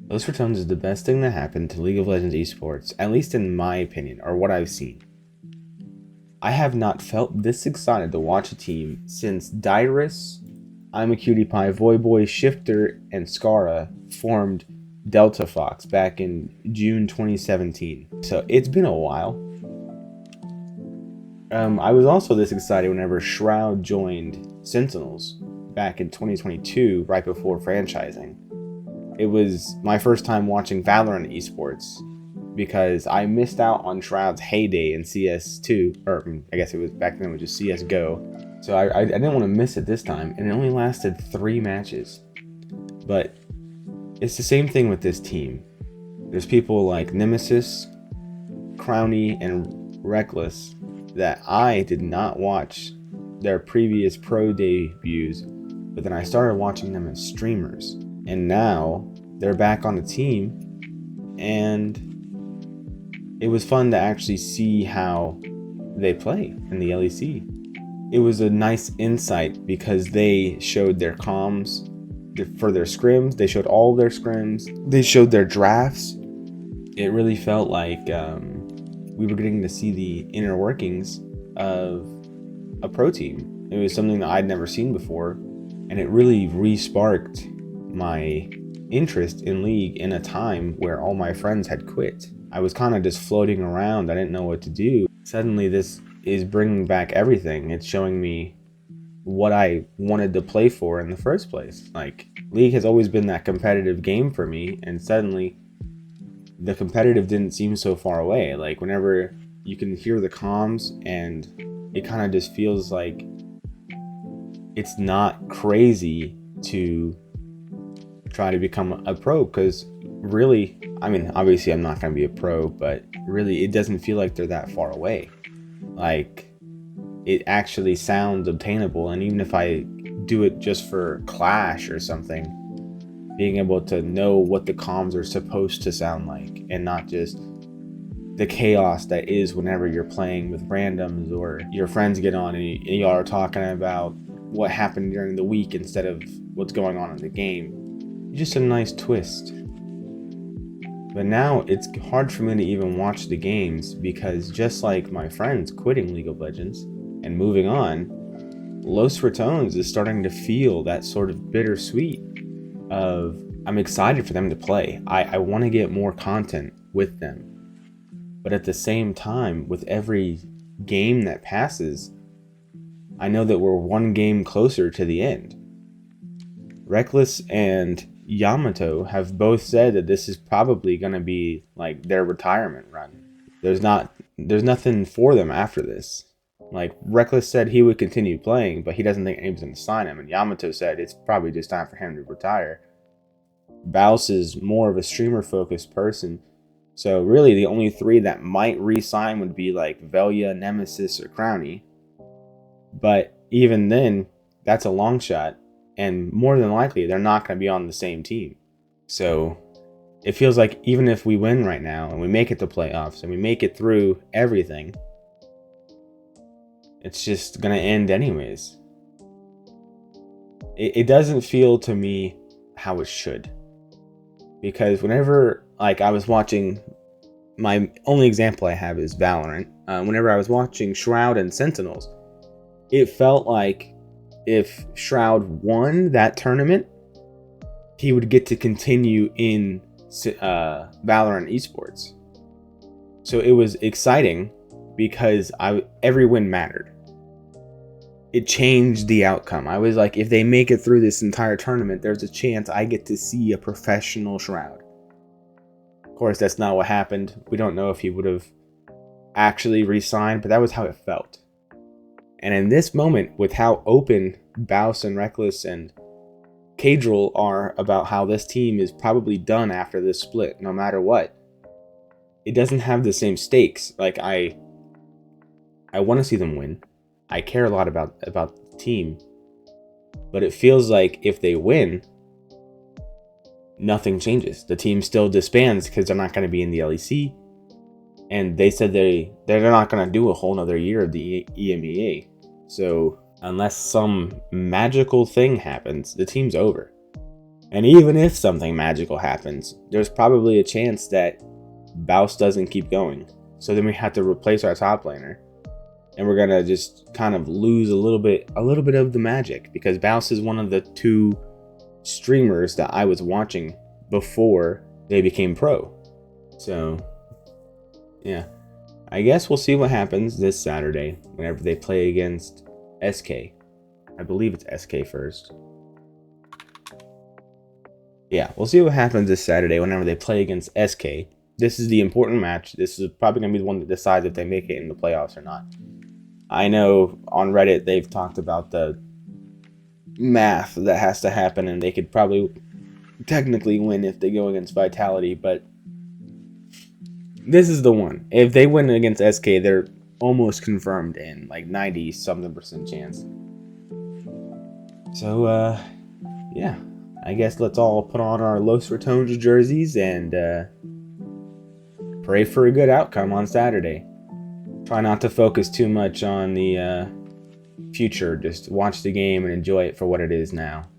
Los Ratones is the best thing that happened to League of Legends esports, at least in my opinion, or what I've seen. I have not felt this excited to watch a team since Dyrus, I'm a Cutie Pie, Voyboy, Shifter, and Scara formed Delta Fox back in June 2017. So it's been a while. I was also this excited whenever Shroud joined Sentinels back in 2022, right before franchising. It was my first time watching Valorant esports because I missed out on Shroud's heyday in CS2, or I guess it was back then it was just CSGO. So I didn't want to miss it this time, and it only lasted 3 matches. But it's the same thing with this team. There's people like Nemesis, Crowny, and Reckless that I did not watch their previous pro debuts, but then I started watching them as streamers. And now they're back on the team, and it was fun to actually see how they play in the LEC. It was a nice insight because they showed their comms for their scrims. They showed all their scrims. They showed their drafts. It really felt like we were getting to see the inner workings of a pro team. It was something that I'd never seen before, and it really re-sparked my interest in League in a time where all my friends had quit. I was kind of just floating around. I didn't know what to do. Suddenly this is bringing back everything. It's showing me what I wanted to play for in the first place. Like, League has always been that competitive game for me, and suddenly the competitive didn't seem so far away. Like, whenever you can hear the comms, and it kind of just feels like it's not crazy to try to become a pro, because really, I mean, obviously I'm not going to be a pro, but really it doesn't feel like they're that far away. Like, it actually sounds obtainable, and even if I do it just for Clash or something, being able to know what the comms are supposed to sound like, and not just the chaos that is whenever you're playing with randoms or your friends get on and y'all are talking about what happened during the week instead of what's going on in the game. It's just a nice twist. But now it's hard for me to even watch the games because, just like my friends quitting League of Legends and moving on, Los Ratones is starting to feel that sort of bittersweet of, I'm excited for them to play. I want to get more content with them. But at the same time, with every game that passes, I know that we're one game closer to the end. Reckless and Yamato have both said that this is probably going to be like their retirement run. There's nothing for them after this. Like, Reckless said he would continue playing, but he doesn't think anyone's going to sign him. And Yamato said it's probably just time for him to retire. Baus is more of a streamer-focused person. So really the only 3 that might re-sign would be like Velia, Nemesis, or Crowny. But even then, that's a long shot. And more than likely, they're not going to be on the same team. So it feels like even if we win right now and we make it to playoffs and we make it through everything, it's just going to end anyways. It doesn't feel to me how it should. Because whenever, like, I was watching, my only example I have is Valorant. Whenever I was watching Shroud and Sentinels, it felt like if Shroud won that tournament, he would get to continue in Valorant esports. So it was exciting because every win mattered. It changed the outcome. I was like, if they make it through this entire tournament, there's a chance I get to see a professional Shroud. Of course, that's not what happened. We don't know if he would have actually re-signed, but that was how it felt. And in this moment, with how open Baus and Reckless and Cadril are about how this team is probably done after this split, no matter what, it doesn't have the same stakes. Like, I want to see them win. I care a lot about the team, but it feels like if they win, nothing changes. The team still disbands because they're not going to be in the LEC, and they said they're not going to do a whole nother year of the EMEA. So unless some magical thing happens, the team's over. And even if something magical happens, there's probably a chance that Baus doesn't keep going. So then we have to replace our top laner. And we're gonna just kind of lose a little bit of the magic, because Baus is one of the 2 streamers that I was watching before they became pro. So yeah, I guess we'll see what happens this Saturday whenever they play against SK. I believe it's SK first. Yeah, we'll see what happens this Saturday whenever they play against SK. This is the important match. This is probably going to be the one that decides if they make it in the playoffs or not. I know on Reddit they've talked about the math that has to happen, and they could probably technically win if they go against Vitality, but this is the one. If they win against SK, they're almost confirmed in, like 90-something% chance. So, yeah. I guess let's all put on our Los Ratones jerseys and pray for a good outcome on Saturday. Try not to focus too much on the future. Just watch the game and enjoy it for what it is now.